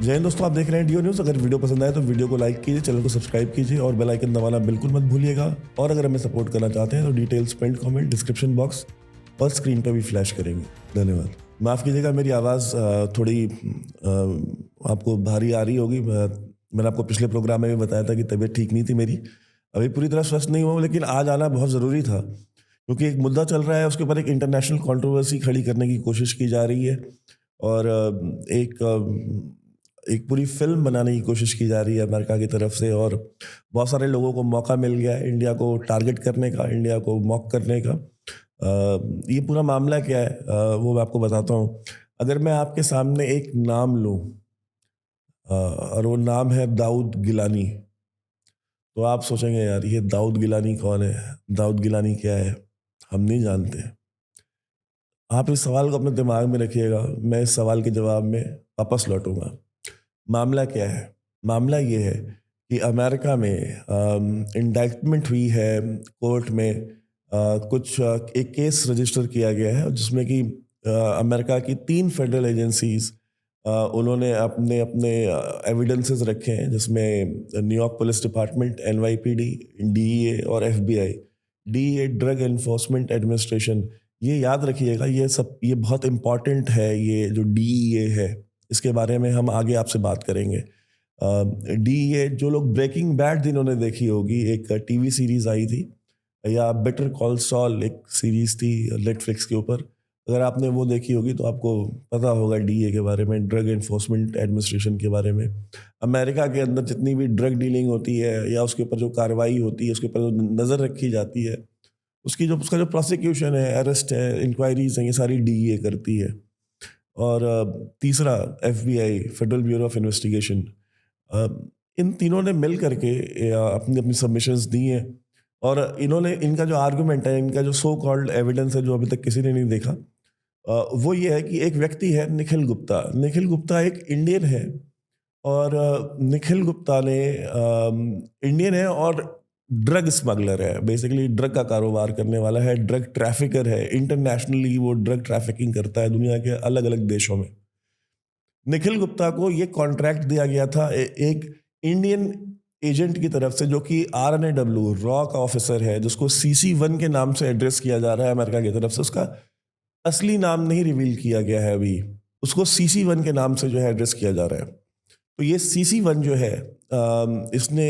जय हिंद दोस्तों, आप देख रहे हैं डीओ न्यूज़। अगर वीडियो पसंद आए तो वीडियो को लाइक कीजिए, चैनल को सब्सक्राइब कीजिए और बेल आइकन दबाना बिल्कुल मत भूलिएगा। और अगर हमें सपोर्ट करना चाहते हैं तो details pin comment description box और स्क्रीन पर भी फ्लैश करेंगे। धन्यवाद। माफ़ कीजिएगा, मेरी आवाज़ थोड़ी आपको भारी आ रही होगी। मैंने आपको पिछले प्रोग्राम में भी बताया था कि तबीयत ठीक नहीं थी मेरी। अभी पूरी तरह स्वस्थ नहीं हुआ, लेकिन आज आना बहुत ज़रूरी था क्योंकि एक मुद्दा चल रहा है, उसके ऊपर एक इंटरनेशनल कंट्रोवर्सी खड़ी करने की कोशिश की जा रही है और एक पूरी फिल्म बनाने की कोशिश की जा रही है अमेरिका की तरफ से। और बहुत सारे लोगों को मौका मिल गया है इंडिया को टारगेट करने का, इंडिया को मॉक करने का। ये पूरा मामला क्या है वो मैं आपको बताता हूँ। अगर मैं आपके सामने एक नाम लूँ और वो नाम है दाऊद गिलानी, तो आप सोचेंगे यार ये दाऊद गिलानी कौन है, दाऊद गिलानी क्या है, हम नहीं जानते। आप इस सवाल को अपने दिमाग में रखिएगा, मैं इस सवाल के जवाब में वापस लौटूंगा। मामला क्या है? मामला ये है कि अमेरिका में इंडाइटमेंट हुई है कोर्ट में। एक केस रजिस्टर किया गया है जिसमें कि अमेरिका की 3 फेडरल एजेंसीज उन्होंने अपने अपने एविडेंसेस रखे हैं, जिसमें New York police department, NYPD, DEA और FBI. DEA drug enforcement administration, ये याद रखिएगा, ये बहुत इंपॉर्टेंट है। ये जो डीईए है इसके बारे में हम आगे आपसे बात करेंगे। डीईए, जो लोग ब्रेकिंग बैड जिन्होंने देखी होगी, एक टीवी सीरीज आई थी, या बेटर कॉल सॉल एक सीरीज थी नेटफ्लिक्स के ऊपर, अगर आपने वो देखी होगी तो आपको पता होगा डीए के बारे में, ड्रग एनफोर्समेंट एडमिनिस्ट्रेशन के बारे में। अमेरिका के अंदर जितनी भी ड्रग डीलिंग होती है या उसके ऊपर जो कार्रवाई होती है, उसके ऊपर जो नज़र रखी जाती है, उसका जो प्रोसिक्यूशन है, अरेस्ट है, इंक्वायरीज हैं, ये सारी डीए करती है। और तीसरा FBI, federal bureau of investigation. इन तीनों ने मिल करके अपनी अपनी सबमिशंस दी हैं और इनका जो आर्गुमेंट है, इनका जो सो कॉल्ड एविडेंस है, जो अभी तक किसी ने नहीं देखा, वो ये है कि एक व्यक्ति है निखिल गुप्ता। निखिल गुप्ता एक इंडियन है और निखिल गुप्ता ने इंडियन है और ड्रग स्मगलर है, बेसिकली ड्रग का कारोबार करने वाला है, ड्रग ट्रैफिकर है। इंटरनेशनली वो ड्रग ट्रैफिकिंग करता है दुनिया के अलग अलग देशों में। निखिल गुप्ता को ये कॉन्ट्रैक्ट दिया गया था एक इंडियन एजेंट की तरफ से, जो कि RNAW रॉ का ऑफिसर है, जिसको CC1 के नाम से एड्रेस किया जा रहा है अमेरिका की तरफ से। उसका असली नाम नहीं रिवील किया गया है अभी, उसको CC1 के नाम से जो है एड्रेस किया जा रहा है। तो ये CC1 जो है, इसने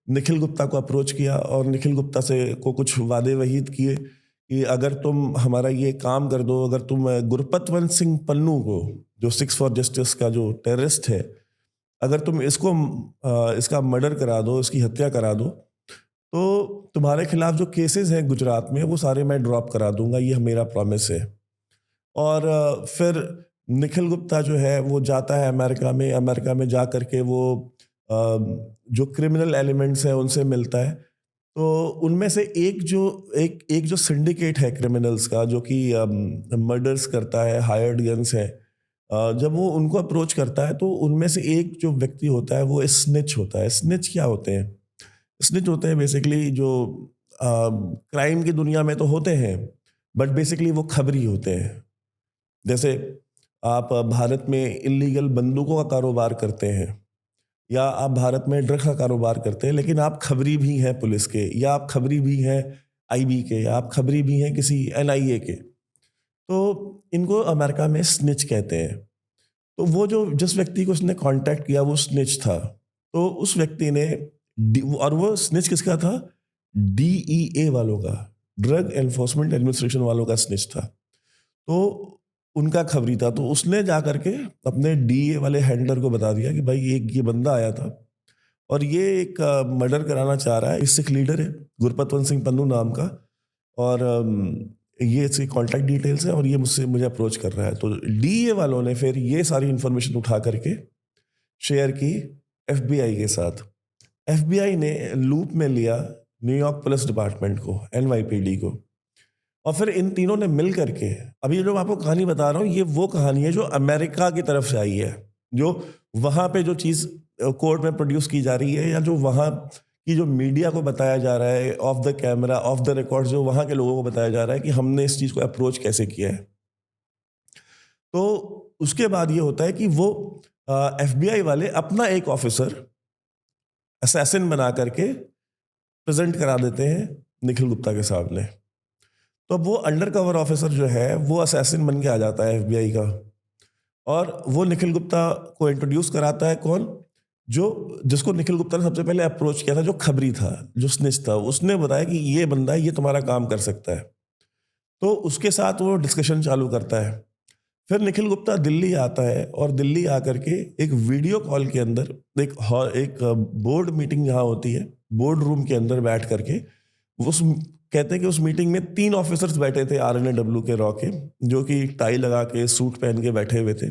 निखिल गुप्ता को अप्रोच किया और निखिल गुप्ता से को कुछ वादे वहीद किए कि अगर तुम हमारा ये काम कर दो, अगर तुम गुरपतवंत सिंह पन्नू को, जो 6 फॉर जस्टिस का जो टेररिस्ट है, अगर तुम इसका मर्डर करा दो, इसकी हत्या करा दो, तो तुम्हारे खिलाफ जो केसेस हैं गुजरात में वो सारे मैं ड्रॉप करा दूंगा, ये मेरा प्रॉमिस है। और फिर निखिल गुप्ता जो है वो जाता है अमेरिका में जा करके वो जो क्रिमिनल एलिमेंट्स हैं उनसे मिलता है। तो उनमें से एक जो सिंडिकेट है क्रिमिनल्स का, जो कि मर्डर्स करता है, हायर्ड गन्स है, जब वो उनको अप्रोच करता है तो उनमें से एक जो व्यक्ति होता है वो स्निच होता है। स्निच क्या होते हैं? स्निच होते हैं बेसिकली जो क्राइम की दुनिया में तो होते हैं, बट बेसिकली वो खबरी होते हैं। जैसे आप भारत में इल्लीगल बंदूकों का कारोबार करते हैं, या आप भारत में ड्रग का कारोबार करते हैं, लेकिन आप खबरी भी हैं पुलिस के, या आप खबरी भी हैं IB के, या आप खबरी भी हैं किसी NIA के, तो इनको अमेरिका में स्निच कहते हैं। तो वो जो जिस व्यक्ति को उसने कांटेक्ट किया वो स्निच था। तो उस व्यक्ति ने और वो स्निच किसका था? DEA वालों का, ड्रग एनफोर्समेंट एडमिनिस्ट्रेशन वालों का स्निच था। तो उनका खबरी था। तो उसने जा करके अपने DEA वाले हैंडलर को बता दिया कि भाई ये बंदा आया था और ये एक मर्डर कराना चाह रहा है, इस सिख लीडर है गुरपतवंत सिंह पन्नू नाम का, और ये इसकी कॉन्टैक्ट डिटेल्स है और ये मुझे अप्रोच कर रहा है। तो DEA वालों ने फिर ये सारी इंफॉर्मेशन उठा करके शेयर की FBI के साथ। FBI ने लूप में लिया न्यूयॉर्क पुलिस डिपार्टमेंट को, NYPD को, और फिर इन तीनों ने मिल करके, अभी जो मैं आपको कहानी बता रहा हूँ ये वो कहानी है जो अमेरिका की तरफ से आई है, जो वहाँ पे जो चीज़ कोर्ट में प्रोड्यूस की जा रही है, या जो वहाँ की जो मीडिया को बताया जा रहा है, of the camera, of the record, जो वहाँ के लोगों को बताया जा रहा है कि हमने इस चीज़ को अप्रोच कैसे किया है। तो उसके बाद ये होता है कि वो FBI वाले अपना एक ऑफिसर असैसिन बना करके प्रेजेंट करा देते हैं निखिल गुप्ता के सामने। तो अब वो अंडर कवर ऑफिसर जो है वो असैसिन बन के आ जाता है FBI का, और वो निखिल गुप्ता को इंट्रोड्यूस कराता है कौन, जो जिसको निखिल गुप्ता ने सबसे पहले अप्रोच किया था, जो खबरी था, जो स्निच था, उसने बताया कि ये बंदा है, ये तुम्हारा काम कर सकता है। तो उसके साथ वो डिस्कशन चालू करता है। फिर निखिल गुप्ता दिल्ली आता है, और दिल्ली आकर के एक वीडियो कॉल के अंदर एक बोर्ड मीटिंग जहाँ होती है, बोर्ड रूम के अंदर बैठ करके उस कहते हैं कि उस मीटिंग में 3 ऑफिसर्स बैठे थे RNAW के रॉ के, जो कि टाई लगा के सूट पहन के बैठे हुए थे,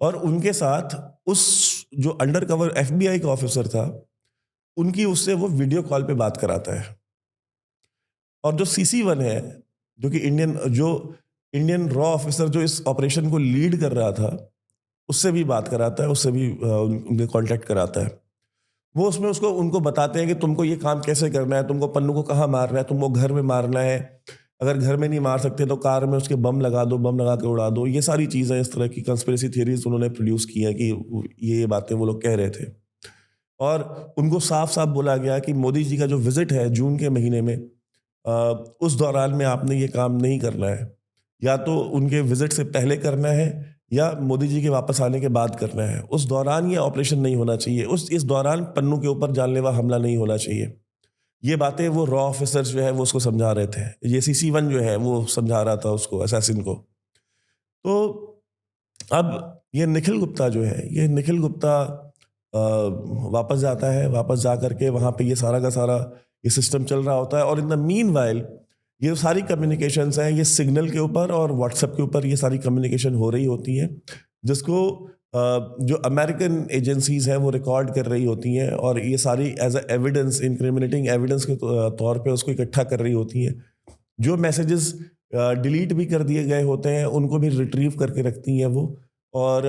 और उनके साथ उस जो अंडर कवर FBI का ऑफिसर था, उनकी उससे वो वीडियो कॉल पे बात कराता है। और जो CC1 है, जो कि इंडियन रॉ ऑफिसर जो इस ऑपरेशन को लीड कर रहा था, उससे भी बात कराता है, उससे भी उनके कांटेक्ट कराता है। वो उसमें उनको बताते हैं कि तुमको ये काम कैसे करना है, तुमको पन्नू को कहाँ मारना है, तुमको घर में मारना है, अगर घर में नहीं मार सकते तो कार में उसके बम लगा दो, बम लगा के उड़ा दो। ये सारी चीज़ें, इस तरह की कंस्पिरेसी थियरीज उन्होंने प्रोड्यूस की हैं कि ये बातें वो लोग कह रहे थे। और उनको साफ साफ बोला गया कि मोदी जी का जो विजिट है जून के महीने में, उस दौरान में आपने ये काम नहीं करना है, या तो उनके विजिट से पहले करना है या मोदी जी के वापस आने के बाद करना है। उस दौरान ये ऑपरेशन नहीं होना चाहिए, इस दौरान पन्नू के ऊपर जानलेवा हमला नहीं होना चाहिए। ये बातें वो रॉ ऑफिसर्स जो है वो उसको समझा रहे थे, ये CC1 जो है वो समझा रहा था उसको, असैसिन को। तो अब ये निखिल गुप्ता जो है, ये निखिल गुप्ता वापस जाता है, वापस जा करके वहाँ पे ये सारा का सारा ये सिस्टम चल रहा होता है, और इन द मीनवाइल ये सारी कम्युनिकेशंस हैं, ये सिग्नल के ऊपर और व्हाट्सएप के ऊपर ये सारी कम्युनिकेशन हो रही होती है, जिसको जो अमेरिकन एजेंसीज हैं वो रिकॉर्ड कर रही होती हैं, और ये सारी as a evidence, incriminating evidence के तौर पे उसको इकट्ठा कर रही होती हैं। जो मैसेजेस डिलीट भी कर दिए गए होते हैं उनको भी रिट्रीव करके रखती हैं वो। और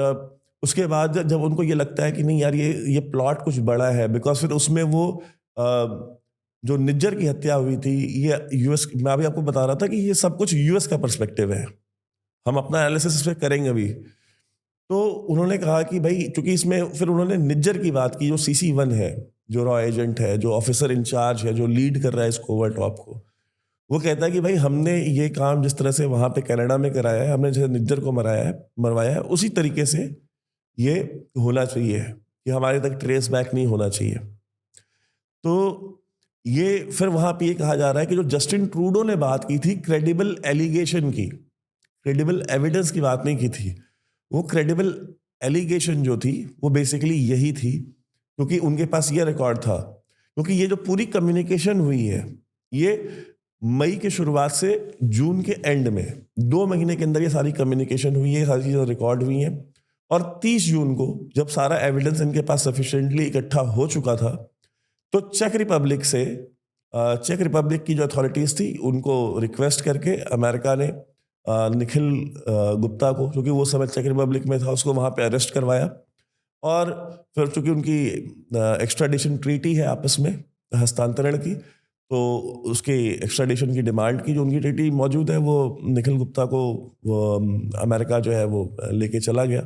उसके बाद जब उनको ये लगता है कि नहीं यार, ये प्लॉट कुछ बड़ा है, बिकॉज फिर उसमें वो जो निज्जर की हत्या हुई थी, ये US, मैं अभी आपको बता रहा था कि ये सब कुछ US का पर्सपेक्टिव है, हम अपना एनालिसिस इस पे करेंगे अभी। तो उन्होंने कहा कि भाई, चूंकि इसमें फिर उन्होंने निज्जर की बात की, जो CC1 है, जो रॉ एजेंट है, जो ऑफिसर इंचार्ज है, जो लीड कर रहा है इस कोवर्ट ऑप को, वो कहता है कि भाई हमने ये काम जिस तरह से वहां पे कनाडा में कराया है, हमने जैसे निज्जर को मरवाया है, उसी तरीके से ये होना चाहिए, कि हमारे तक ट्रेस बैक नहीं होना चाहिए। तो ये फिर वहां पे ये कहा जा रहा है कि जो जस्टिन ट्रूडो ने बात की थी क्रेडिबल एलिगेशन की, क्रेडिबल एविडेंस की बात नहीं की थी, वो क्रेडिबल एलिगेशन जो थी वो बेसिकली यही थी, क्योंकि उनके पास ये रिकॉर्ड था। क्योंकि ये जो पूरी कम्युनिकेशन हुई है, ये मई के शुरुआत से जून के एंड में 2 महीने के अंदर ये सारी कम्युनिकेशन हुई है, सारी चीज़ें रिकॉर्ड हुई हैं। और 30 जून को जब सारा एविडेंस इनके पास सफिशिएंटली इकट्ठा हो चुका था, तो चेक रिपब्लिक की जो अथॉरिटीज़ थी उनको रिक्वेस्ट करके अमेरिका ने निखिल गुप्ता को, क्योंकि वो समय चेक रिपब्लिक में था, उसको वहाँ पे अरेस्ट करवाया। और फिर चूंकि उनकी एक्स्ट्राडिशन ट्रीटी है आपस में हस्तांतरण की, तो उसके एक्स्ट्राडिशन की डिमांड की, जो उनकी ट्रीटी मौजूद है, वो निखिल गुप्ता को वो अमेरिका जो है वो लेके चला गया।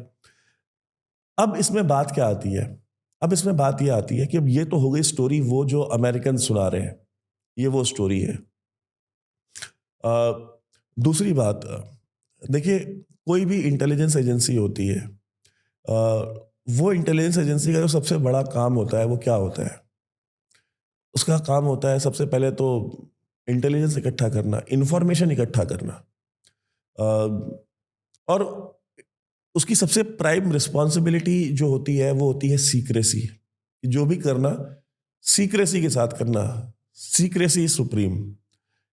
अब इसमें बात क्या आती है? अब इसमें बात ये आती है कि अब ये तो हो गई स्टोरी वो जो अमेरिकन सुना रहे हैं, ये वो स्टोरी है। दूसरी बात, देखिए, कोई भी इंटेलिजेंस एजेंसी होती है, वो इंटेलिजेंस एजेंसी का जो सबसे बड़ा काम होता है वो क्या होता है? उसका काम होता है सबसे पहले तो इंटेलिजेंस इकट्ठा करना, इंफॉर्मेशन इकट्ठा करना, और उसकी सबसे प्राइम रिस्पॉन्सिबिलिटी जो होती है वो होती है सीक्रेसी। जो भी करना सीक्रेसी के साथ करना, सीक्रेसी सुप्रीम।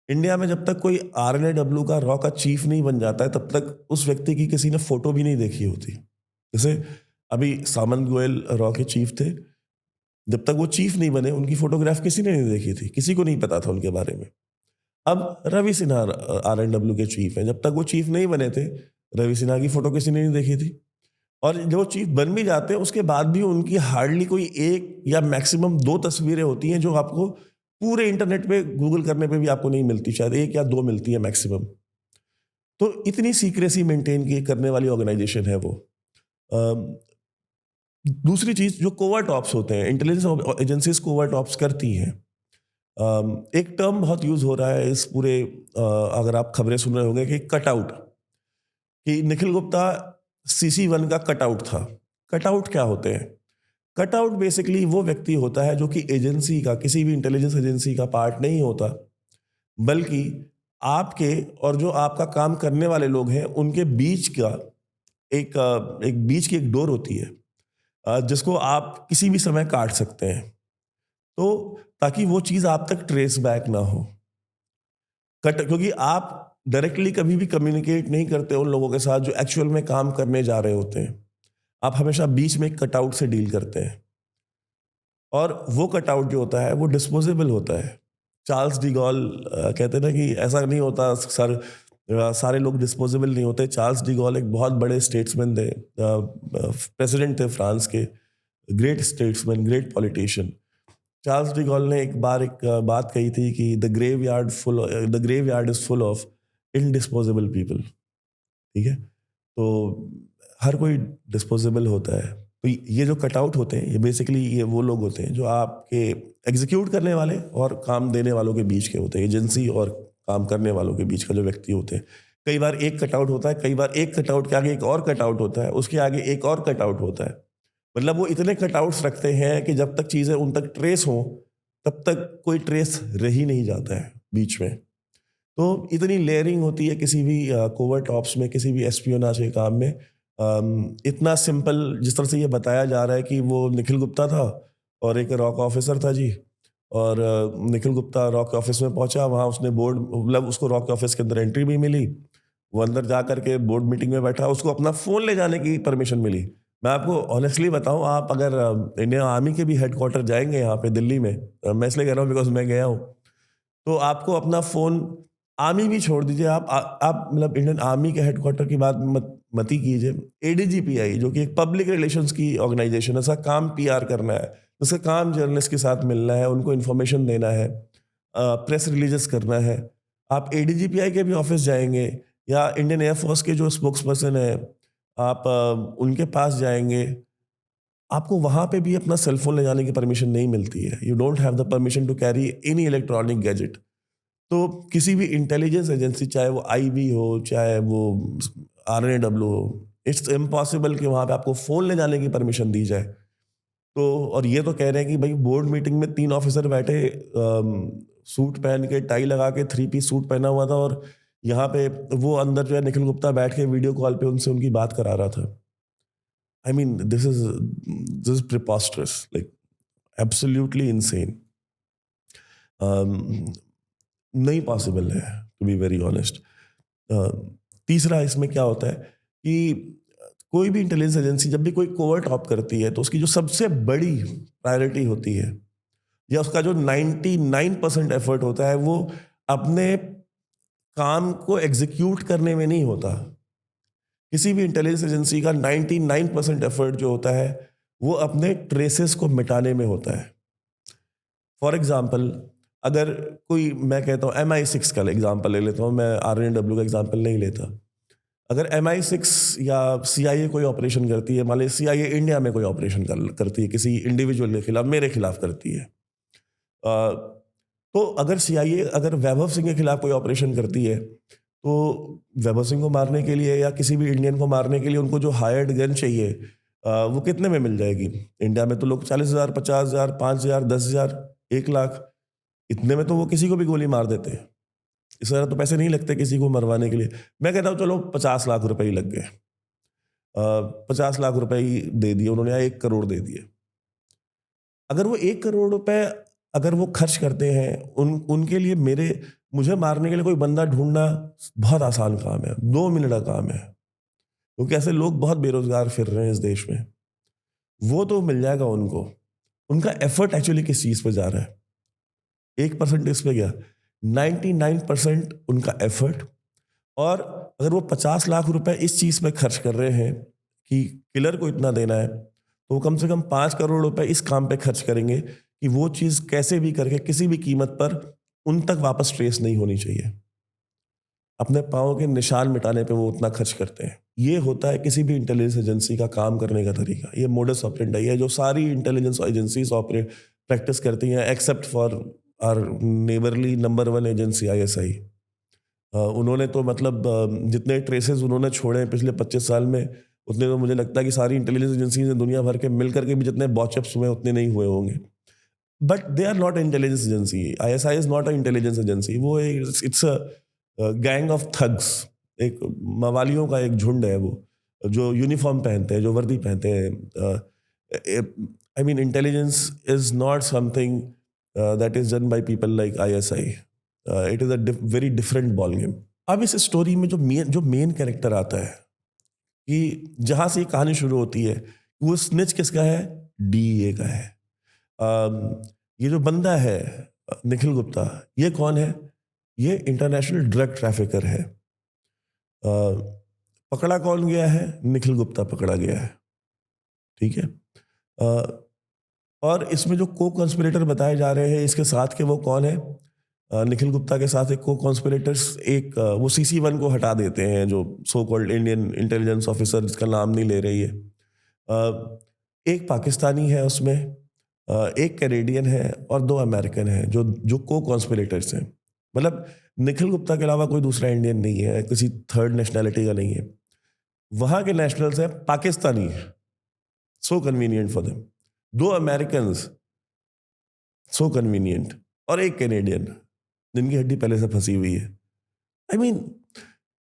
इंडिया में जब तक कोई RNAW का रॉ का चीफ नहीं बन जाता है, तब तक उस व्यक्ति की किसी ने फोटो भी नहीं देखी होती। जैसे अभी सामंत गोयल रॉ के चीफ थे, जब तक वो चीफ नहीं बने उनकी फोटोग्राफ किसी ने नहीं देखी थी, किसी को नहीं पता था उनके बारे में। अब रवि सिन्हा RNAW के चीफ हैं, जब तक वो चीफ नहीं बने थे, रवि सिन्हा की फोटो किसी ने नहीं देखी थी। और जब वो चीफ बन भी जाते हैं उसके बाद भी उनकी हार्डली कोई 1 या मैक्सिमम 2 तस्वीरें होती हैं, जो आपको पूरे इंटरनेट पे गूगल करने पे भी आपको नहीं मिलती, शायद 1 या 2 मिलती है मैक्सिमम। तो इतनी सीक्रेसी मेंटेन की करने वाली ऑर्गेनाइजेशन है वो। दूसरी चीज जो कोवर्ट ऑप्स होते हैं, इंटेलिजेंस एजेंसीज कोवर्ट ऑप्स करती हैं। एक टर्म बहुत यूज हो रहा है इस पूरे अगर आप खबरें सुन रहे होंगे कि कटआउट, कि निखिल गुप्ता CC1 का कटआउट था। कटआउट क्या होते हैं? कटआउट बेसिकली वो व्यक्ति होता है जो कि एजेंसी का, किसी भी इंटेलिजेंस एजेंसी का पार्ट नहीं होता, बल्कि आपके और जो आपका काम करने वाले लोग हैं उनके बीच का एक बीच की एक डोर होती है, जिसको आप किसी भी समय काट सकते हैं, तो ताकि वो चीज़ आप तक ट्रेस बैक ना हो। क्योंकि आप डायरेक्टली कभी भी कम्युनिकेट नहीं करते उन लोगों के साथ जो एक्चुअल में काम करने जा रहे होते हैं। आप हमेशा बीच में कटआउट से डील करते हैं, और वो कटआउट जो होता है वो डिस्पोजेबल होता है। चार्ल्स डी गॉल कहते हैं ना कि ऐसा नहीं होता सर, सारे लोग डिस्पोजेबल नहीं होते। चार्ल्स डी गॉल एक बहुत बड़े स्टेट्समैन थे, प्रेसिडेंट थे फ्रांस के, great statesman, great politician. Charles de Gaulle ने एक बार एक बात कही थी कि the graveyard is full of indispensable people. ठीक है, तो हर कोई डिस्पोजेबल होता है। तो ये जो कटआउट होते हैं, ये बेसिकली ये वो लोग होते हैं जो आपके एग्जीक्यूट करने वाले और काम देने वालों के बीच के होते हैं, एजेंसी और काम करने वालों के बीच का जो व्यक्ति होते हैं। कई बार एक कटआउट होता है, कई बार एक कटआउट के आगे एक और कटआउट होता है, उसके आगे एक और कटआउट होता है। मतलब वो इतने कटआउट्स रखते हैं कि जब तक चीज़ें उन तक ट्रेस हों, तब तक कोई ट्रेस रह ही नहीं जाता है बीच में। तो इतनी लेयरिंग होती है किसी भी कोवर्ट ऑप्स में, किसी भी एस्पियोनाज के काम में। इतना सिंपल जिस तरह से ये बताया जा रहा है कि वो निखिल गुप्ता था और एक रॉक ऑफिसर था जी, और निखिल गुप्ता रॉक ऑफिस में पहुंचा, वहाँ उसने बोर्ड, मतलब उसको रॉक ऑफिस के अंदर एंट्री भी मिली, वो अंदर जा करके बोर्ड मीटिंग में बैठा, उसको अपना फ़ोन ले जाने की परमिशन मिली। मैं आपको ऑनेस्टली बताऊं, आप अगर इंडियन आर्मी के भी हेडक्वार्टर जाएंगे यहाँ पे दिल्ली में, मैं इसलिए कह रहा हूँ बिकॉज मैं गया हूँ, तो आपको अपना फ़ोन, आर्मी भी छोड़ दीजिए, आप मतलब इंडियन आर्मी के हेडक्वार्टर की बात मत ही कीजिए। ADGPI जो कि एक पब्लिक रिलेशंस की ऑर्गेनाइजेशन है, उसका काम PR करना है, उसका काम जर्नलिस्ट के साथ मिलना है, उनको इन्फॉर्मेशन देना है, प्रेस रिलीजेस करना है। आप ADGPI के भी ऑफिस जाएंगे या इंडियन एयरफोर्स के जो स्पोक्स पर्सन है, आप उनके पास जाएंगे, आपको वहां पे भी अपना सेलफोन ले जाने की परमिशन नहीं मिलती है। You don't have the permission to carry any electronic gadget. तो किसी भी इंटेलिजेंस एजेंसी, चाहे वो IB हो, चाहे वो RNW हो, इट्स इम्पॉसिबल कि वहां पे आपको फोन ले जाने की परमिशन दी जाए। तो और ये तो कह रहे हैं कि भाई बोर्ड मीटिंग में 3 ऑफिसर बैठे, सूट पहन के, टाई लगा के, 3 पीस सूट पहना हुआ था, और यहाँ पे वो अंदर जो है निखिल गुप्ता बैठ के वीडियो कॉल पे उनसे उनकी बात करा रहा था। I mean this is preposterous, like absolutely insane. नहीं पॉसिबल है, टू बी वेरी ऑनेस्ट। तीसरा इसमें क्या होता है कि कोई भी इंटेलिजेंस एजेंसी जब भी कोई कोवर्ट ऑप करती है, तो उसकी जो सबसे बड़ी प्रायोरिटी होती है, या उसका जो 99% एफर्ट होता है, वो अपने काम को एग्जीक्यूट करने में नहीं होता। किसी भी इंटेलिजेंस एजेंसी का 99% एफर्ट जो होता है, वो अपने ट्रेसेस को मिटाने में होता है। फॉर एग्जाम्पल, अगर कोई, मैं कहता हूँ MI6 का एग्जाम्पल ले लेता हूँ, मैं RNW का एग्जाम्पल नहीं लेता। अगर MI6 या CIA कोई ऑपरेशन करती है, मान लीजिए CIA इंडिया में कोई ऑपरेशन करती है, किसी इंडिविजुअल के खिलाफ, मेरे खिलाफ करती है, तो अगर CIA अगर वैभव सिंह के खिलाफ कोई ऑपरेशन करती है, तो वैभव सिंह को मारने के लिए या किसी भी इंडियन को मारने के लिए उनको जो हायर्ड गन चाहिए, वो कितने में मिल जाएगी? इंडिया में तो लोग 40,000, 50,000, 5,000, 10,000, 1 लाख, इतने में तो वो किसी को भी गोली मार देते हैं। इस तरह तो पैसे नहीं लगते किसी को मरवाने के लिए। मैं कहता हूँ चलो 50 लाख रुपए ही लग गए, 50 लाख रुपए ही दे दिए उन्होंने, या 1 करोड़ दे दिए। अगर वो 1 करोड़ रुपए अगर वो खर्च करते हैं, उनके लिए मुझे मारने के लिए कोई बंदा ढूंढना बहुत आसान काम है, 2 मिनट का काम है, क्योंकि ऐसे लोग बहुत बेरोजगार फिर रहे हैं इस देश में। वो तो मिल जाएगा उनको। उनका एफर्ट एक्चुअली किस चीज पे जा रहा है? 1% इस पे गया, 99% उनका एफर्ट। और अगर वो 50 लाख रुपए इस चीज में खर्च कर रहे हैं कि किलर को इतना देना है, तो वो कम से कम 5 करोड़ रुपए इस काम पे खर्च करेंगे कि वो चीज कैसे भी करके, किसी भी कीमत पर उन तक वापस ट्रेस नहीं होनी चाहिए। अपने पाँव के निशान मिटाने पे वो उतना खर्च करते हैं। ये होता है किसी भी इंटेलिजेंस एजेंसी का काम करने का तरीका। ये मोडस ऑपरेंडी है जो सारी इंटेलिजेंस एजेंसीज ऑपरेट प्रैक्टिस करती हैं, except for our neighbourly number one agency ISI. उन्होंने तो मतलब जितने ट्रेसेस उन्होंने छोड़े हैं पिछले 25 साल में, उतने तो मुझे लगता है कि सारी इंटेलिजेंस एजेंसीज ने दुनिया भर के मिल करके भी जितने बॉचअप्स हुए उतने नहीं हुए होंगे। But they are not intelligence agency. ISI is not a intelligence agency. वो it's a gang of thugs. एक मवालियों का एक झुंड है वो, जो यूनिफॉर्म पहनते हैं, जो वर्दी पहनते हैं। I mean intelligence is not something that is done by people like ISI. It is a very different ball game. अब इस स्टोरी में जो मेन कैरेक्टर आता है, कि जहां से ये कहानी शुरू होती है, वो स्निच किसका है? डीईए का है। ये जो बंदा है निखिल गुप्ता, ये कौन है? ये इंटरनेशनल ड्रग ट्रैफिकर है। पकड़ा कौन गया है? निखिल गुप्ता पकड़ा गया है। ठीक है। और इसमें जो को कॉन्स्पिरेटर बताए जा रहे हैं इसके साथ के, वो कौन है? निखिल गुप्ता के साथ एक को कॉन्स्पिरेटर्स, एक वो CC1 को हटा देते हैं, जो so called Indian intelligence officer, जिसका नाम नहीं ले रही है। एक पाकिस्तानी है उसमें, एक कैनेडियन है और 2 अमेरिकन हैं जो जो को कॉन्स्पिरेटर्स हैं। मतलब निखिल गुप्ता के अलावा कोई दूसरा इंडियन नहीं है, किसी थर्ड नेशनैलिटी का नहीं है। वहां के नेशनल्स हैं पाकिस्तानी, सो convenient for them. 2 American, so convenient, और एक कैनेडियन जिनकी हड्डी पहले से फंसी हुई है। आई मीन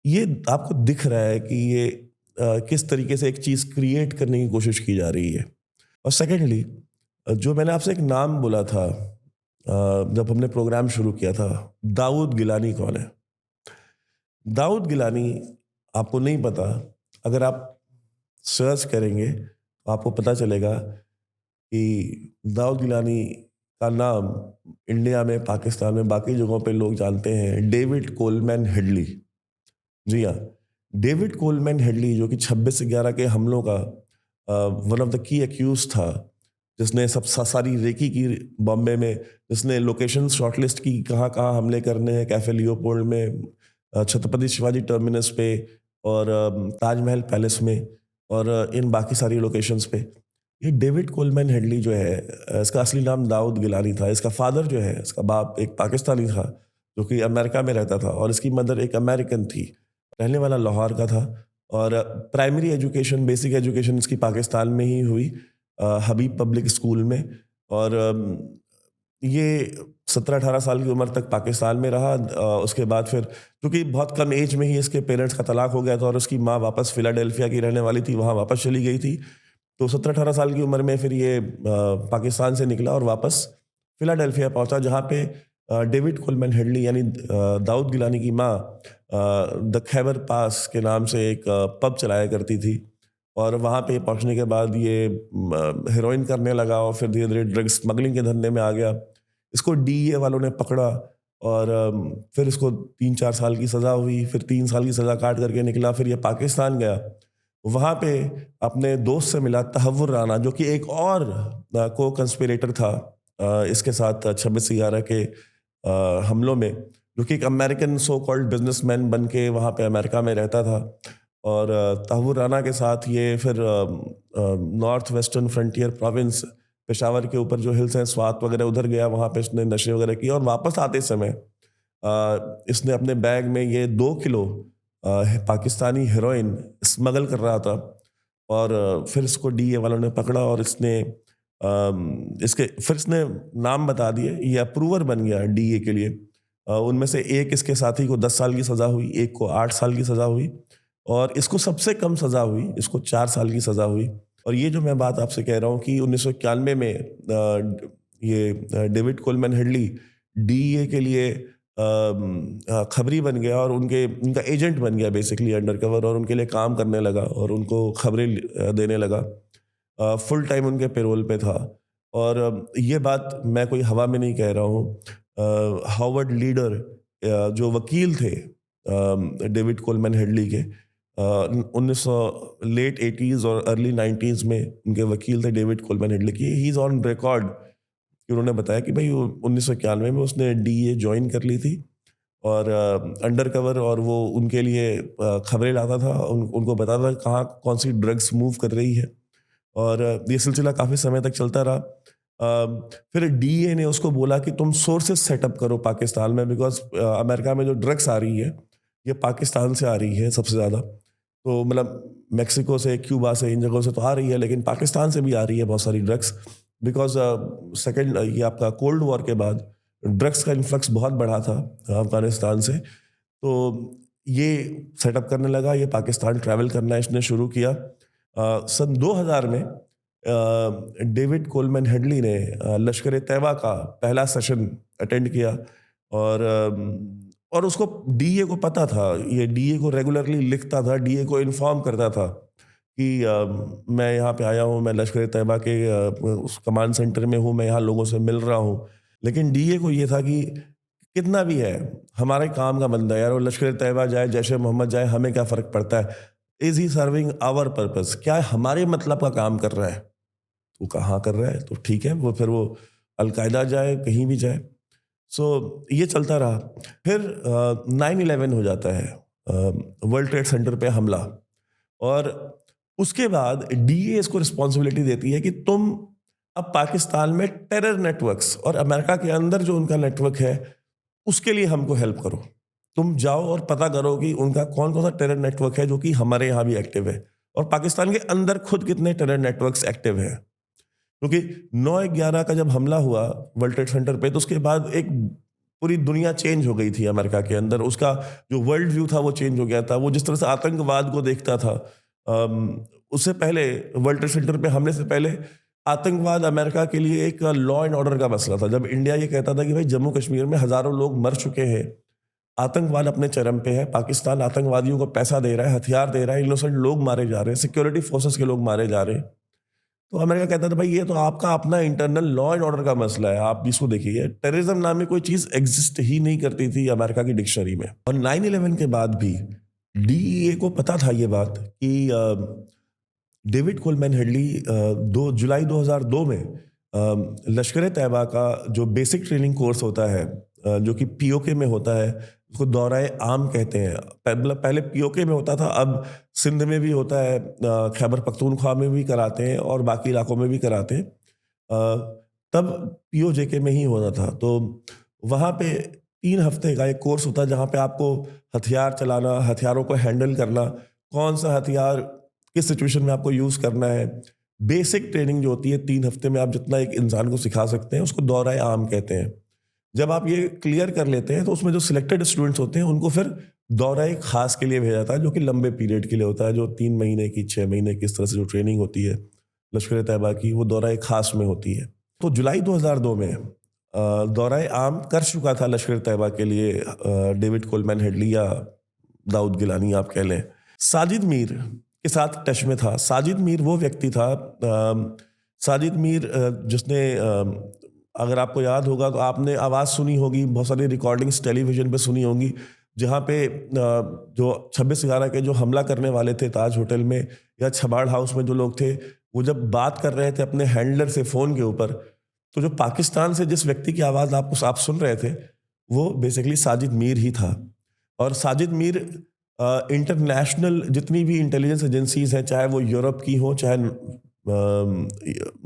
ये आपको दिख रहा है कि ये किस तरीके से एक चीज क्रिएट करने की कोशिश की जा रही है। और सेकेंडली, जो मैंने आपसे एक नाम बोला था जब हमने प्रोग्राम शुरू किया था, दाऊद गिलानी कौन है? दाऊद गिलानी आपको नहीं पता। अगर आप सर्च करेंगे तो आपको पता चलेगा कि दाऊद गिलानी का नाम इंडिया में, पाकिस्तान में, बाकी जगहों पे लोग जानते हैं डेविड कोलमैन हेडली। जी हाँ, डेविड कोलमैन हेडली, जो कि 26/11 के हमलों का one of the key accused था, जिसने सारी रेकी की बॉम्बे में, जिसने लोकेशन शॉर्टलिस्ट की कहाँ कहाँ हमले करने हैं, कैफे लियोपोल्ड में, छत्रपति शिवाजी टर्मिनस पे, और ताजमहल पैलेस में, और इन बाकी सारी लोकेशंस पे। ये डेविड कोलमैन हेडली जो है, इसका असली नाम दाऊद गिलानी था। इसका फादर जो है, इसका बाप एक पाकिस्तानी था जो कि अमेरिका में रहता था, और इसकी मदर एक अमेरिकन थी, रहने वाला लाहौर का था। और प्राइमरी एजुकेशन, बेसिक एजुकेशन इसकी पाकिस्तान में ही हुई, हबीब पब्लिक स्कूल में। और ये 17-18 साल की उम्र तक पाकिस्तान में रहा। उसके बाद फिर, क्योंकि बहुत कम एज में ही इसके पेरेंट्स का तलाक हो गया था और उसकी माँ वापस फिलाडेल्फिया की रहने वाली थी, वहाँ वापस चली गई थी। तो 17-18 साल की उम्र में फिर ये पाकिस्तान से निकला और वापस फिलाडेल्फिया पहुंचा, जहाँ पे डेविड कोलमैन हेडली यानी दाऊद गिलानी की माँ द खैबर पास के नाम से एक पब चलाया करती थी। और वहाँ पे पहुँचने के बाद ये हेरोइन करने लगा और फिर धीरे धीरे ड्रग स्मगलिंग के धंधे में आ गया। इसको डीईए वालों ने पकड़ा और फिर इसको 3-4 साल की सज़ा हुई, फिर 3 साल की सज़ा काट करके निकला। फिर ये पाकिस्तान गया, वहाँ पे अपने दोस्त से मिला, तहव्वुर राना, जो कि एक और को कंस्पिरेटर था इसके साथ 26/11 के हमलों में, जो कि एक अमेरिकन सो कॉल्ड बिजनेसमैन बन के वहाँ पे अमेरिका में रहता था। और तहव्वुर राना के साथ ये फिर north western frontier province, Peshawar के ऊपर जो हिल्स हैं, स्वात वगैरह, उधर गया, वहाँ पे इसने नशे वगैरह किए। और वापस आते समय इसने अपने बैग में ये 2 किलो पाकिस्तानी हेरोइन स्मगल कर रहा था। और फिर इसको डीए वालों ने पकड़ा और इसने फिर इसने नाम बता दिए, ये अप्रूवर बन गया डीए के लिए। उनमें से एक इसके साथी को 10 साल की सज़ा हुई, एक को 8 साल की सज़ा हुई, और इसको सबसे कम सज़ा हुई, इसको 4 साल की सज़ा हुई। और ये जो मैं बात आपसे कह रहा हूँ कि 1991 में ये डेविड कोलमैन हेडली डीए के लिए खबरी बन गया और उनका एजेंट बन गया बेसिकली अंडरकवर, और उनके लिए काम करने लगा और उनको खबरें देने लगा। फुल टाइम उनके पेरोल पे था। और ये बात मैं कोई हवा में नहीं कह रहा हूँ। हार्वर्ड लीडर जो वकील थे डेविड कोलमैन हेडली के, 1900 लेट 80s और अर्ली 90s में उनके वकील थे डेविड कोलमैन हेडली की। ही इज़ ऑन रिकॉर्ड कि उन्होंने बताया कि भाई 1991 में उसने डीए ज्वाइन कर ली थी और अंडर कवर, और वो उनके लिए खबरें लाता था, उनको बताता था कहाँ कौन सी ड्रग्स मूव कर रही है। और ये सिलसिला काफ़ी समय तक चलता रहा। फिर डीईए ने उसको बोला कि तुम सोर्सेस सेटअप करो पाकिस्तान में, बिकॉज अमेरिका में जो ड्रग्स आ रही है ये पाकिस्तान से आ रही है सबसे ज़्यादा। तो मतलब मेक्सिको से, क्यूबा से, इन जगहों से तो आ रही है, लेकिन पाकिस्तान से भी आ रही है बहुत सारी ड्रग्स। बिकॉज सेकेंड ये आपका कोल्ड वॉर के बाद ड्रग्स का इन्फ्लक्स बहुत बढ़ा था अफगानिस्तान से। तो ये सेटअप करने लगा, ये पाकिस्तान ट्रैवल करना इसने शुरू किया। सन 2000 में डेविड कोलमैन हेडली ने लश्कर तैयबा का पहला सेशन अटेंड किया। और उसको डीए को पता था, ये डीए को रेगुलरली लिखता था, डीए को इन्फॉर्म करता था कि मैं यहाँ पे आया हूँ, मैं लश्कर तैयबा के उस कमांड सेंटर में हूँ, मैं यहाँ लोगों से मिल रहा हूँ। लेकिन डीए को ये था कि कितना भी है हमारे काम का बंदा है यार, वो लश्कर तैयबा जाए, जैश ए मोहम्मद जाए, हमें क्या फ़र्क पड़ता है। Is he serving our purpose, क्या हमारे मतलब का काम कर रहा है, वो कहाँ कर रहा है तो ठीक है, वो फिर वो अलकायदा जाए, कहीं भी जाए। सो ये चलता रहा। फिर 9/11 हो जाता है, वर्ल्ड ट्रेड सेंटर पे हमला। और उसके बाद डीए इसको रिस्पॉन्सिबिलिटी देती है कि तुम अब पाकिस्तान में टेरर नेटवर्क्स और अमेरिका के अंदर जो उनका नेटवर्क है उसके लिए हमको हेल्प करो। तुम जाओ और पता करो कि उनका कौन कौन सा टेरर नेटवर्क है जो कि हमारे यहाँ भी एक्टिव है, और पाकिस्तान के अंदर खुद कितने टेरर नेटवर्क्स एक्टिव हैं। क्योंकि 9/11 का जब हमला हुआ वर्ल्ड ट्रेड सेंटर पे, तो उसके बाद एक पूरी दुनिया चेंज हो गई थी अमेरिका के अंदर। उसका जो वर्ल्ड व्यू था वो चेंज हो गया था। वो जिस तरह से आतंकवाद को देखता था, उससे पहले वर्ल्ड ट्रेड सेंटर पे हमले से पहले आतंकवाद अमेरिका के लिए एक लॉ एंड ऑर्डर का मसला था। जब इंडिया ये कहता था कि भाई जम्मू कश्मीर में हजारों लोग मर चुके हैं, आतंकवाद अपने चरम पे है, पाकिस्तान आतंकवादियों को पैसा दे रहा है, हथियार दे रहा है, इनोसेंट लोग मारे जा रहे हैं, सिक्योरिटी फोर्सेस के लोग मारे जा रहे हैं, तो अमेरिका कहता था भाई ये तो आपका अपना इंटरनल लॉ एंड ऑर्डर का मसला है, आप इसको देखिए। टेररिज्म नाम की कोई चीज एग्जिस्ट ही नहीं करती थी अमेरिका की डिक्शनरी में। और 9/11 के बाद भी डीईए को पता था ये बात कि डेविड कोलमैन हेडली 2 जुलाई 2002 में लश्कर तैयबा का जो बेसिक ट्रेनिंग कोर्स होता है, जो कि पीओके में होता है, उसको दौराए आम कहते हैं। पहले पीओके में होता था, अब सिंध में भी होता है, खैबर पख्तूनख्वा में भी कराते हैं और बाकी इलाकों में भी कराते हैं। तब पीओजेके में ही होता था। तो वहाँ पे 3 हफ्ते का एक कोर्स होता है जहाँ पे आपको हथियार चलाना, हथियारों को हैंडल करना, कौन सा हथियार किस सिचुएशन में आपको यूज़ करना है, बेसिक ट्रेनिंग जो होती है 3 हफ्ते में आप जितना एक इंसान को सिखा सकते हैं, उसको दौराए आम कहते हैं। जब आप ये क्लियर कर लेते हैं तो उसमें जो सिलेक्टेड स्टूडेंट्स होते हैं उनको फिर दौराए खास के लिए भेजा जाता है, जो कि लंबे पीरियड के लिए होता है, जो 3 महीने की, 6 महीने की, इस तरह से जो ट्रेनिंग होती है लश्कर तैयबा की, वो दौराए खास में होती है। तो जुलाई 2002 में दौराए आम कर चुका था लश्कर तैयबा के लिए डेविड कोलमैन हेडली, या दाऊद गिलानी आप कह लें। साजिद मीर के साथ टच में था। साजिद मीर वो व्यक्ति था, साजिद मीर जिसने, अगर आपको याद होगा तो आपने आवाज़ सुनी होगी, बहुत सारी रिकॉर्डिंग्स टेलीविज़न पे सुनी होंगी, जहाँ पे जो 26/11 के जो हमला करने वाले थे ताज होटल में या छबाड़ हाउस में जो लोग थे, वो जब बात कर रहे थे अपने हैंडलर से फ़ोन के ऊपर, तो जो पाकिस्तान से जिस व्यक्ति की आवाज़ आप सुन रहे थे, वो बेसिकली साजिद मीर ही था। और साजिद मीर इंटरनेशनल जितनी भी इंटेलिजेंस एजेंसीज हैं, चाहे वो यूरोप की हो, चाहे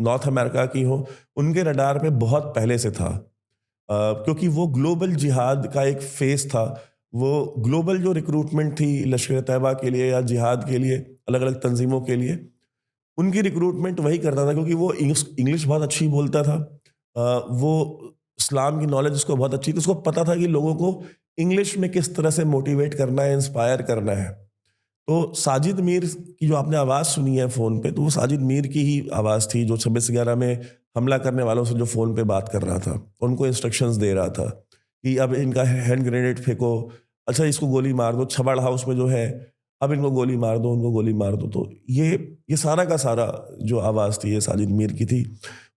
नॉर्थ अमेरिका की हो, उनके रडार पे बहुत पहले से था। क्योंकि वो ग्लोबल जिहाद का एक फेस था। वो ग्लोबल जो रिक्रूटमेंट थी लश्कर तैयबा के लिए या जिहाद के लिए, अलग अलग तंजीमों के लिए, उनकी रिक्रूटमेंट वही करता था, क्योंकि वो इंग्लिश बहुत अच्छी बोलता था। वो इस्लाम की नॉलेज उसको बहुत अच्छी थी। उसको पता था कि लोगों को इंग्लिश में किस तरह से मोटिवेट करना है, इंस्पायर करना है। तो साजिद मीर की जो आपने आवाज़ सुनी है फ़ोन पे, तो वो साजिद मीर की ही आवाज़ थी, जो 26/11 में हमला करने वालों से जो फ़ोन पे बात कर रहा था, उनको इंस्ट्रक्शंस दे रहा था कि अब इनका हैंड ग्रेनेड फेंको, अच्छा इसको गोली मार दो, छबाड़ हाउस में जो है, अब इनको गोली मार दो, उनको गोली मार दो। तो ये सारा का सारा जो आवाज़ थी, ये साजिद मीर की थी।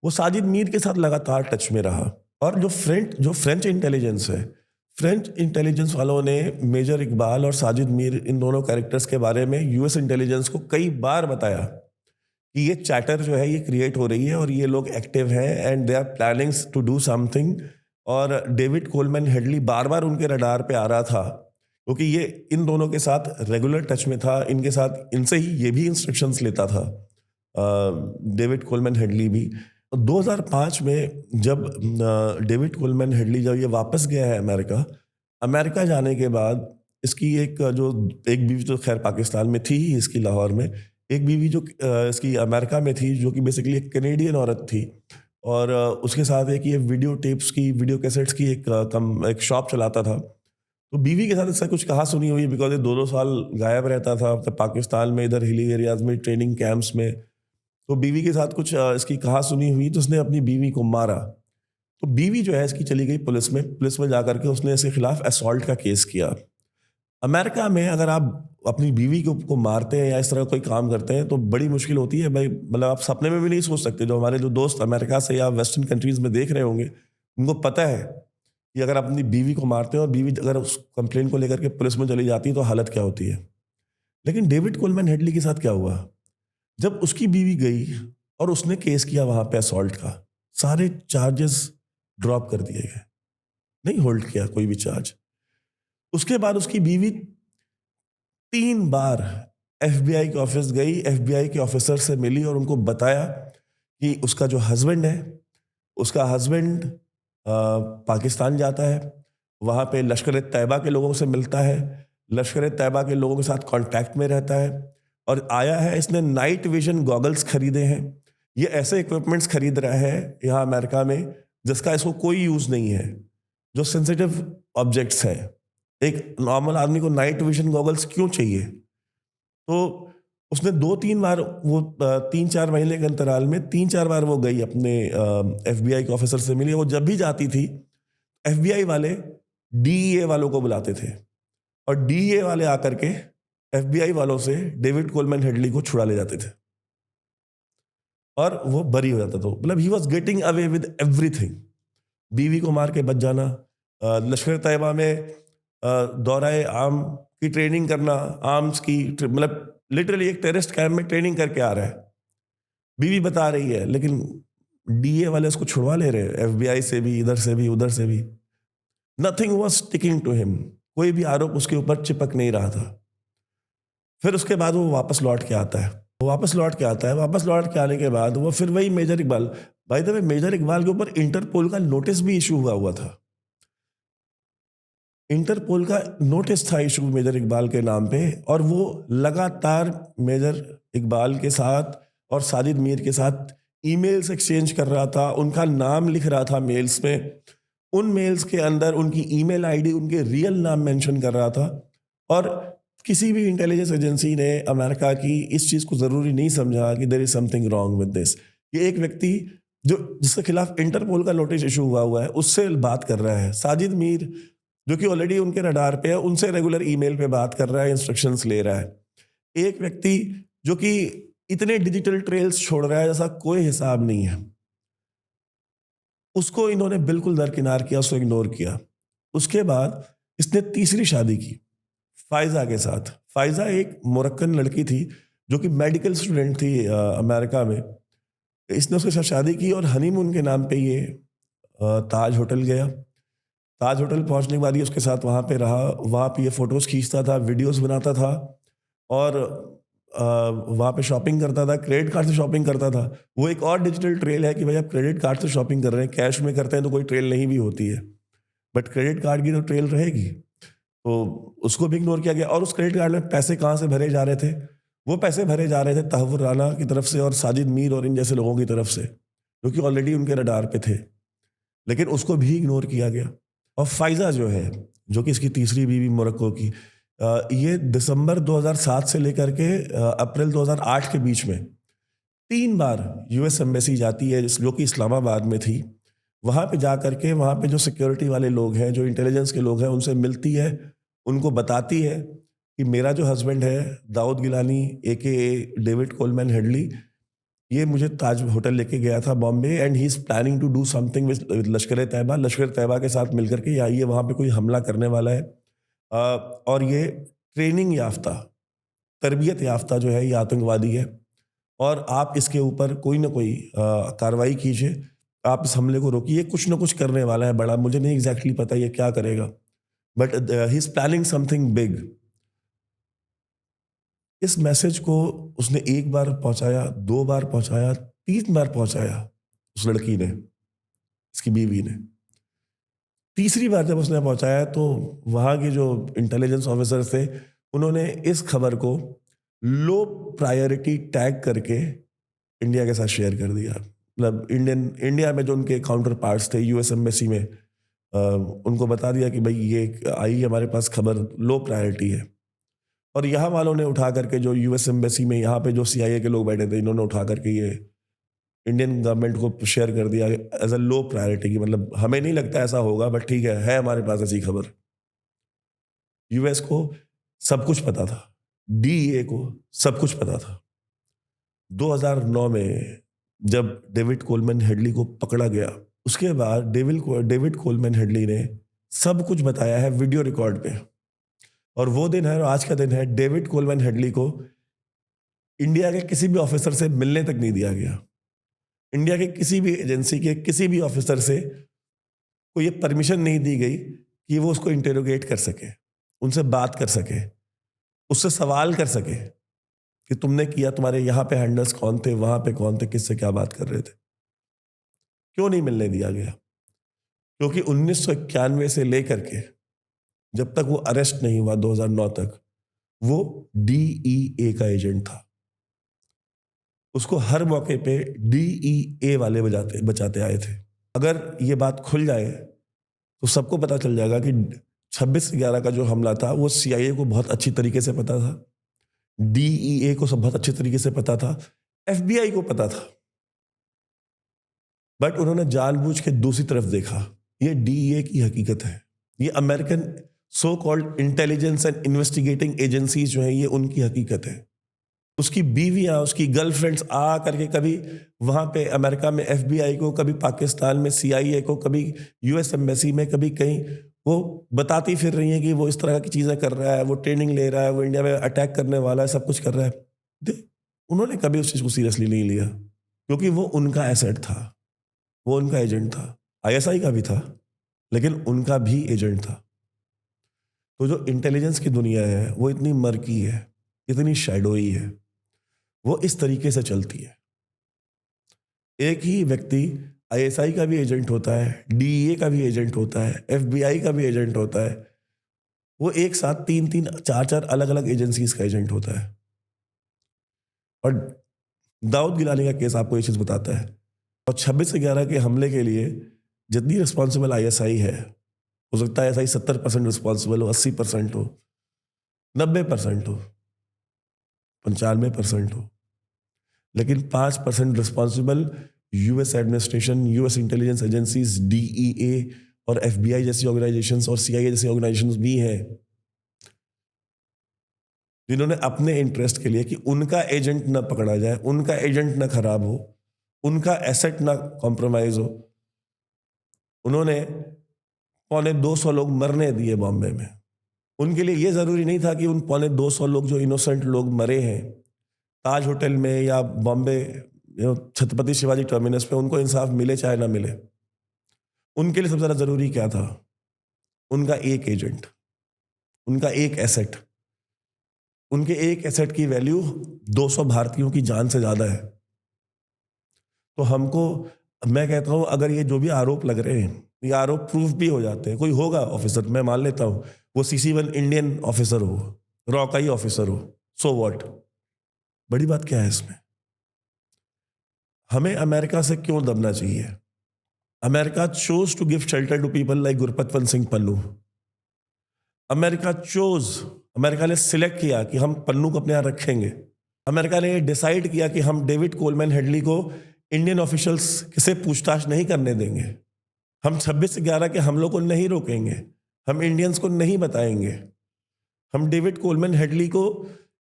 वो साजिद मीर के साथ लगातार टच में रहा। और जो फ्रेंच इंटेलिजेंस है, फ्रेंच इंटेलिजेंस वालों ने मेजर इकबाल और साजिद मीर, इन दोनों कैरेक्टर्स के बारे में यूएस इंटेलिजेंस को कई बार बताया कि ये चैटर जो है ये क्रिएट हो रही है और ये लोग एक्टिव हैं, and they are planning to do something और डेविड कोलमैन हेडली बार बार उनके रडार पे आ रहा था, क्योंकि ये इन दोनों के साथ रेगुलर टच में था, इनके साथ इनसे ही ये भी इंस्ट्रक्शंस लेता था, डेविड कोलमैन हेडली भी। 2005 में जब डेविड कोलमैन हेडली जब ये वापस गया है अमेरिका, अमेरिका जाने के बाद इसकी एक बीवी तो खैर पाकिस्तान में थी ही, इसकी लाहौर में, एक बीवी जो इसकी अमेरिका में थी, जो कि बेसिकली एक कैनेडियन औरत थी, और उसके साथ एक ये वीडियो टेप्स की, वीडियो कैसेट्स की एक शॉप चलाता था। तो बीवी के साथ इसका कुछ कहा सुनी हुई, बिकॉज ये 2-2 साल गायब रहता था, तो पाकिस्तान में इधर हिली एरियाज में ट्रेनिंग कैंप्स में। तो बीवी के साथ कुछ इसकी कहा सुनी हुई, तो उसने अपनी बीवी को मारा। तो बीवी जो है इसकी चली गई पुलिस में जाकर के उसने इसके खिलाफ असॉल्ट का केस किया। अमेरिका में अगर आप अपनी बीवी को मारते हैं या इस तरह कोई काम करते हैं तो बड़ी मुश्किल होती है भाई, मतलब आप सपने में भी नहीं सोच सकते। जो हमारे जो दोस्त अमेरिका से या वेस्टर्न कंट्रीज में देख रहे होंगे, उनको पता है कि अगर आप अपनी बीवी को मारते हैं और बीवी अगर उस कंप्लेंट को लेकर के पुलिस में चली जाती है तो हालत क्या होती है। लेकिन डेविड कोलमैन हेडली के साथ क्या हुआ, जब उसकी बीवी गई और उसने केस किया वहां पे असॉल्ट का, सारे चार्जेस ड्रॉप कर दिए गए, नहीं होल्ड किया कोई भी चार्ज। उसके बाद उसकी बीवी 3 बार एफबीआई के ऑफिस गई, एफबीआई के ऑफिसर से मिली और उनको बताया कि उसका जो हस्बैंड है, उसका हस्बैंड पाकिस्तान जाता है, वहाँ पे लश्कर तैयबा के लोगों से मिलता है, लश्कर तैयबा के लोगों के साथ कांटेक्ट में रहता है, और आया है इसने नाइट विजन गॉगल्स खरीदे हैं। ये ऐसे इक्विपमेंट्स खरीद रहा है यहाँ अमेरिका में जिसका इसको कोई यूज़ नहीं है, जो सेंसिटिव ऑब्जेक्ट्स हैं। एक नॉर्मल आदमी को नाइट विजन गॉगल्स क्यों चाहिए? तो उसने 2-3 बार वो 3-4 महीने के अंतराल में 3-4 बार वो गई अपने एफबीआई के ऑफिसर से मिली। वो जब भी जाती थी, एफबीआई वाले डीईए वालों को बुलाते थे और डीईए वाले आकर के एफबीआई वालों से डेविड कोलमैन हेडली को छुड़ा ले जाते थे और वो बरी हो जाता था। मतलब he was getting away with everything. बीवी को मार के बच जाना, लश्कर तैयबा में दौराए आम की ट्रेनिंग करना, आर्म्स की मतलब लिटरली एक टेररिस्ट कैंप में ट्रेनिंग करके आ रहा है, बीवी बता रही है, लेकिन डीए वाले उसको छुड़वा ले रहे हैं, एफबीआई से भी, इधर से भी, उधर से भी। Nothing was sticking to him, कोई भी आरोप उसके ऊपर चिपक नहीं रहा था। फिर उसके बाद वो वापस लौट के आता है, वापस लौट के आने के बाद वो फिर वही major Iqbal, by the way major Iqbal के ऊपर इंटरपोल का नोटिस भी इशू हुआ था। इंटरपोल का नोटिस था इशू मेजर इकबाल के नाम पे, और वो लगातार मेजर इकबाल के साथ और साजिद मीर के साथ ईमेल्स एक्सचेंज कर रहा था, उनका नाम लिख रहा था मेल्स में, उन मेल्स के अंदर उनकी ईमेल आईडी, उनके रियल नाम मेंशन कर रहा था। और किसी भी इंटेलिजेंस एजेंसी ने अमेरिका की इस चीज़ को ज़रूरी नहीं समझा कि there is something wrong with this. ये एक व्यक्ति जिसके खिलाफ इंटरपोल का नोटिस इशू हुआ है उससे बात कर रहा है। साजिद मीर जो कि ऑलरेडी उनके रडार पे है, उनसे रेगुलर ईमेल पे बात कर रहा है, इंस्ट्रक्शंस ले रहा है। एक व्यक्ति जो कि इतने डिजिटल ट्रेल्स छोड़ रहा है जैसा कोई हिसाब नहीं है, उसको इन्होंने बिल्कुल दरकिनार किया, उसको इग्नोर किया। उसके बाद इसने तीसरी शादी की फायजा के साथ। फायजा एक मोरक्कन लड़की थी जो कि मेडिकल स्टूडेंट थी अमेरिका में। इसने उसके साथ शादी की और हनीमून के नाम पे ये ताज होटल गया। ताज होटल पहुंचने के बाद ये उसके साथ वहाँ पे रहा, वहाँ पे ये फ़ोटोज़ खींचता था, वीडियोस बनाता था, और वहाँ पे शॉपिंग करता था, क्रेडिट कार्ड से शॉपिंग करता था। वो एक और डिजिटल ट्रेल है कि भाई आप क्रेडिट कार्ड से शॉपिंग कर रहे हैं, कैश में करते हैं तो कोई ट्रेल नहीं भी होती है, बट क्रेडिट कार्ड की तो ट्रेल रहेगी। तो उसको भी इग्नोर किया गया। और उस क्रेडिट कार्ड में पैसे कहाँ से भरे जा रहे थे? वो पैसे भरे जा रहे थे तहव्वुर राना की तरफ से और साजिद मीर और इन जैसे लोगों की तरफ से, जो कि ऑलरेडी उनके रडार पे थे, लेकिन उसको भी इग्नोर किया गया। और फायजा जो है, जो कि इसकी तीसरी बीवी मोरक्को की, ये दिसंबर 2007 से लेकर के अप्रैल 2008 के बीच में 3 बार यूएस एम्बेसी जाती है, जो कि इस्लामाबाद में थी। वहाँ पे जा करके वहाँ पे जो सिक्योरिटी वाले लोग हैं, जो इंटेलिजेंस के लोग हैं, उनसे मिलती है, उनको बताती है कि मेरा जो हस्बैंड है Daood Gilani AKA David Coleman Headley, ये मुझे ताज होटल लेके गया था Bombay, and he is planning to do something with Lashkar Taiba. लश्कर तैयबा के साथ मिलकर के या ये वहाँ पे कोई हमला करने वाला है, और ये ट्रेनिंग याफ्ता, तरबियत याफ्ता जो है, ये आतंकवादी है, और आप इसके ऊपर कोई ना कोई कार्रवाई कीजिए। आप इस हमले को रोकिए, कुछ ना कुछ करने वाला है बड़ा, मुझे नहीं एग्जैक्टली पता ये क्या करेगा, but he is planning something big. इस मैसेज को उसने एक बार पहुंचाया, 2 बार पहुंचाया, 3 बार पहुंचाया उस लड़की ने, इसकी बीवी ने। तीसरी बार जब उसने पहुंचाया तो वहां के जो इंटेलिजेंस ऑफिसर थे, उन्होंने इस खबर को लो प्रायोरिटी टैग करके इंडिया के साथ शेयर कर दिया। मतलब इंडिया में जो उनके काउंटर पार्ट्स थे यूएस एम्बेसी में, उनको बता दिया कि भाई ये आई हमारे पास खबर, लो प्रायोरिटी है। और यहाँ वालों ने उठा करके, जो यूएस एम्बेसी में यहाँ पे जो सीआईए के लोग बैठे थे, इन्होंने उठा करके ये इंडियन गवर्नमेंट को शेयर कर दिया एज अ लो प्रायोरिटी की, मतलब हमें नहीं लगता ऐसा होगा, बट ठीक है हमारे पास ऐसी खबर। यूएस को सब कुछ पता था, डीईए को सब कुछ पता था। 2009 में जब डेविड कोलमैन हेडली को पकड़ा गया, उसके बाद डेविड कोलमैन हेडली ने सब कुछ बताया है वीडियो रिकॉर्ड पे। और वो दिन है, आज का दिन है, डेविड कोलमैन हेडली को इंडिया के किसी भी ऑफिसर से मिलने तक नहीं दिया गया। इंडिया के किसी भी एजेंसी के किसी भी ऑफिसर से को ये परमिशन नहीं दी गई कि वो उसको इंटेरोगेट कर सके, उनसे बात कर सके, उससे सवाल कर सके कि तुमने किया, तुम्हारे यहाँ पे हैंडलर्स कौन थे, वहां पे कौन थे, किससे क्या बात कर रहे थे। क्यों नहीं मिलने दिया गया? क्योंकि 1991 से लेकर के जब तक वो अरेस्ट नहीं हुआ 2009 तक, वो डीईए का एजेंट था। उसको हर मौके पे डीईए वाले बचाते आए थे। अगर ये बात खुल जाए तो सबको पता चल जाएगा कि 26/11 का जो हमला था वो सीआईए को बहुत अच्छी तरीके से पता था, डीईए को सब बहुत अच्छे तरीके से पता था, एफबीआई को पता था, बट उन्होंने जानबूझ के दूसरी तरफ देखा। ये डीईए की हकीकत है, ये American so called intelligence and investigating agencies जो है, ये उनकी हकीकत है। उसकी बीवियां, उसकी गर्लफ्रेंड्स आ करके कभी वहां पे अमेरिका में एफबीआई को, कभी पाकिस्तान में सीआईए को, कभी यूएस एम्बेसी में, कभी कहीं, वो बताती फिर रही हैं कि वो इस तरह की चीजें कर रहा है, वो ट्रेनिंग ले रहा है, वो इंडिया में अटैक करने वाला है, सब कुछ कर रहा है। उन्होंने कभी उस चीज को सीरियसली नहीं लिया, क्योंकि वो उनका एसेट था, वो उनका एजेंट था। आईएसआई का भी था, लेकिन उनका भी एजेंट था। तो जो इंटेलिजेंस की दुनिया है वो इतनी मर्की है, इतनी शैडोई है, वो इस तरीके से चलती है। एक ही व्यक्ति आईएसआई का भी एजेंट होता है, डीईए का भी एजेंट होता है, एफबीआई का भी एजेंट होता है। वो एक साथ 3-3, 4-4 अलग अलग एजेंसीज का एजेंट होता है। और दाऊद गिलानी का केस आपको ये चीज बताता है। और 26/11 के हमले के लिए जितनी रिस्पॉन्सिबल आईएसआई है, हो सकता है आईएसआई 70% रिस्पॉन्सिबल हो, 80% हो, 90% हो, 95% हो, लेकिन 5% responsible US administration, US intelligence agencies, DEA और एफबीआई जैसी ऑर्गेनाइजेशंस और सीआईए जैसी ऑर्गेनाइजेशंस भी हैं, जिन्होंने अपने इंटरेस्ट के लिए कि उनका एजेंट ना पकड़ा जाए, उनका एजेंट ना खराब हो, उनका एसेट ना कॉम्प्रोमाइज हो, उन्होंने 250 लोग मरने दिए बॉम्बे में। उनके लिए यह जरूरी नहीं था कि उन 250 लोग, जो इनोसेंट लोग मरे हैं ताज होटल में या बॉम्बे छत्रपति शिवाजी टर्मिनस पे, उनको इंसाफ मिले चाहे ना मिले। उनके लिए सबसे ज्यादा जरूरी क्या था? उनका एक एजेंट, उनका एक एसेट। उनके एक एसेट की वैल्यू 200 भारतीयों की जान से ज्यादा है। तो हमको, मैं कहता हूं, अगर ये जो भी आरोप लग रहे हैं, ये आरोप प्रूफ भी हो जाते हैं, कोई होगा ऑफिसर, मैं मान लेता हूं वो CC1 इंडियन ऑफिसर हो, रॉ का ही ऑफिसर हो, सो व्हाट, बड़ी बात क्या है इसमें? हमें अमेरिका से क्यों दबना चाहिए? America chose to give shelter to people like Gurpatwant Singh Pannun. America ने सिलेक्ट किया कि हम पन्नू को अपने यहां रखेंगे। अमेरिका ने डिसाइड किया कि हम डेविड कोलमैन हेडली को इंडियन ऑफिशियल्स से पूछताछ नहीं करने देंगे। हम 26/11 के हमलों को नहीं रोकेंगे, हम इंडियंस को नहीं बताएंगे, हम डेविड कोलमैन हेडली को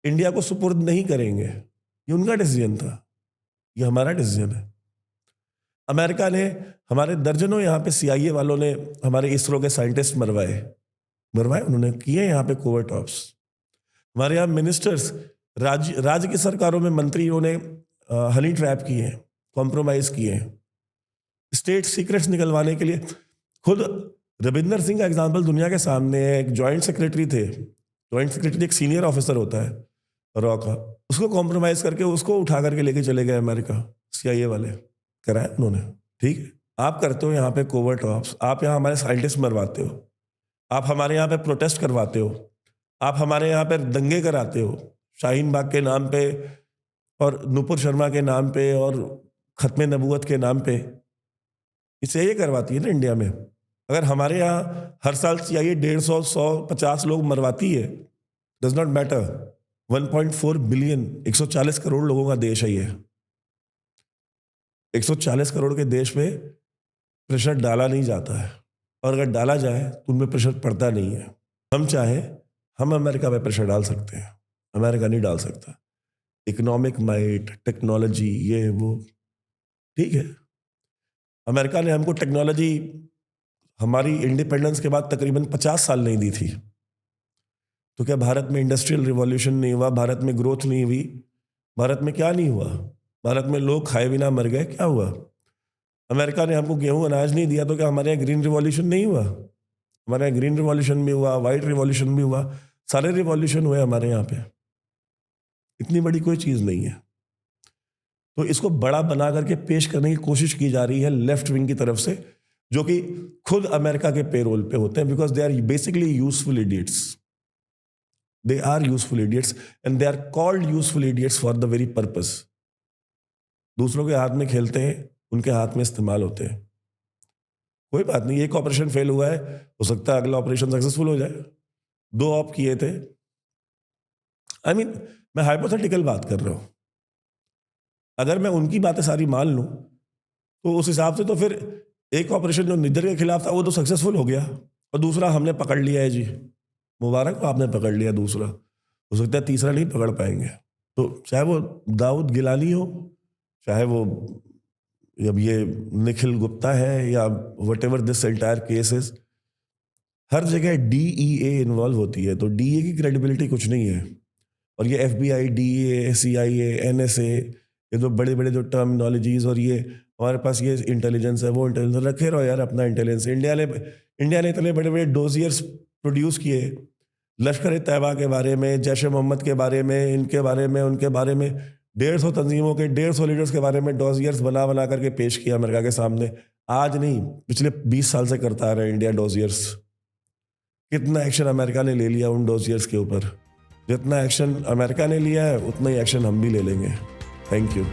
इंडिया को सुपुर्द नहीं करेंगे। ये उनका डिसीजन था, ये हमारा डिसीजन है। अमेरिका ने, हमारे दर्जनों यहाँ पे सीआईए वालों ने हमारे इसरो के साइंटिस्ट मरवाए, उन्होंने किए यहाँ पे कोवर्ट ऑप्स। हमारे यहाँ मिनिस्टर्स, राज्य की सरकारों में मंत्रियों ने हनी ट्रैप किए, कॉम्प्रोमाइज किए। स्टेट सीक्रेट्स निकलवाने के लिए। खुद रविंदर सिंह का एग्जाम्पल दुनिया के सामने है। एक जॉइंट सेक्रेटरी थे, जॉइंट सेक्रेटरी एक सीनियर ऑफिसर होता है रॉ का, उसको कॉम्प्रोमाइज करके उसको उठा करके लेके चले गए अमेरिका, CIA वाले कराया उन्होंने। ठीक है, आप करते हो यहाँ पे कोवर्ट ऑप्स, आप यहाँ हमारे साइंटिस्ट मरवाते हो, आप हमारे यहाँ पे प्रोटेस्ट करवाते हो, आप हमारे यहाँ पे दंगे कराते हो शाहीन बाग के नाम पे और नुपुर शर्मा के नाम पे और खत्म नबूवत के नाम पे। इससे ये करवाती है ना इंडिया में। अगर हमारे यहाँ हर साल CIA 150, 100, 50 लोग मरवाती है, does not matter. 1.4 billion, 140 crore लोगों का देश है ये। 140 करोड़ के देश में प्रेशर डाला नहीं जाता है, और अगर डाला जाए तो उनमें प्रेशर पड़ता नहीं है। हम चाहें हम अमेरिका पे प्रेशर डाल सकते हैं, अमेरिका नहीं डाल सकता। इकोनॉमिक माइट, टेक्नोलॉजी, ये वो, ठीक है। अमेरिका ने हमको टेक्नोलॉजी हमारी इंडिपेंडेंस के बाद तकरीबन 50 साल नहीं दी थी। तो क्या भारत में इंडस्ट्रियल रिवॉल्यूशन नहीं हुआ? भारत में ग्रोथ नहीं हुई? भारत में क्या नहीं हुआ? भारत में लोग खाए बिना मर गए, क्या हुआ? अमेरिका ने हमको गेहूं अनाज नहीं दिया तो क्या हमारे यहाँ ग्रीन रिवॉल्यूशन नहीं हुआ? हमारे यहाँ ग्रीन रिवॉल्यूशन भी हुआ, वाइट रिवॉल्यूशन भी हुआ, सारे रिवॉल्यूशन हुए हमारे यहाँ पे। इतनी बड़ी कोई चीज़ नहीं है। तो इसको बड़ा बना करके पेश करने की कोशिश की जा रही है लेफ्ट विंग की तरफ से, जो कि खुद अमेरिका के पेरोल पे होते हैं, because they are basically useful idiots. They are useful idiots and they are called useful idiots for the very purpose. दूसरों के हाथ में खेलते हैं, उनके हाथ में इस्तेमाल होते हैं। कोई बात नहीं, एक ऑपरेशन फेल हुआ है, हो सकता है अगला ऑपरेशन सक्सेसफुल हो जाए। 2 ऑप किए थे। आई मीन, मैं हाइपोथेटिकल बात कर रहा हूं। अगर मैं उनकी बातें सारी मान लूं तो उस हिसाब से तो फिर एक ऑपरेशन जो निडर के खिलाफ था वो तो सक्सेसफुल हो गया, और दूसरा हमने पकड़ लिया है जी, मुबारक हो, आपने पकड़ लिया दूसरा। हो सकता है तीसरा नहीं पकड़ पाएंगे। तो चाहे वो दाऊद गिलानी हो, चाहे वो अब ये निखिल गुप्ता है, या whatever this entire cases, हर जगह DEA इन्वॉल्व होती है। तो DEA की क्रेडिबिलिटी कुछ नहीं है। और ये FBI, DEA, CIA, NSA, ये जो बड़े बड़े जो टर्मिनोलॉजीज, और ये हमारे पास ये इंटेलिजेंस है, वो इंटेलिजेंस, रखे रहो यार अपना इंटेलिजेंस। इंडिया ने इतने बड़े बड़े डोजियर्स प्रोड्यूस किए, लश्कर ए तैयबा के बारे में, जैश ए मोहम्मद के बारे में, इनके बारे में, उनके बारे में, 150 तंजीमों के 150 लीडर्स के बारे में डोजियर्स बना बना करके पेश किया अमेरिका के सामने। आज नहीं, पिछले 20 साल से करता आ रहा है इंडिया डोजियर्स। कितना एक्शन अमेरिका ने ले लिया उन डोजियर्स के ऊपर। जितना एक्शन अमेरिका ने लिया है उतना ही एक्शन हम भी ले लेंगे। Thank you.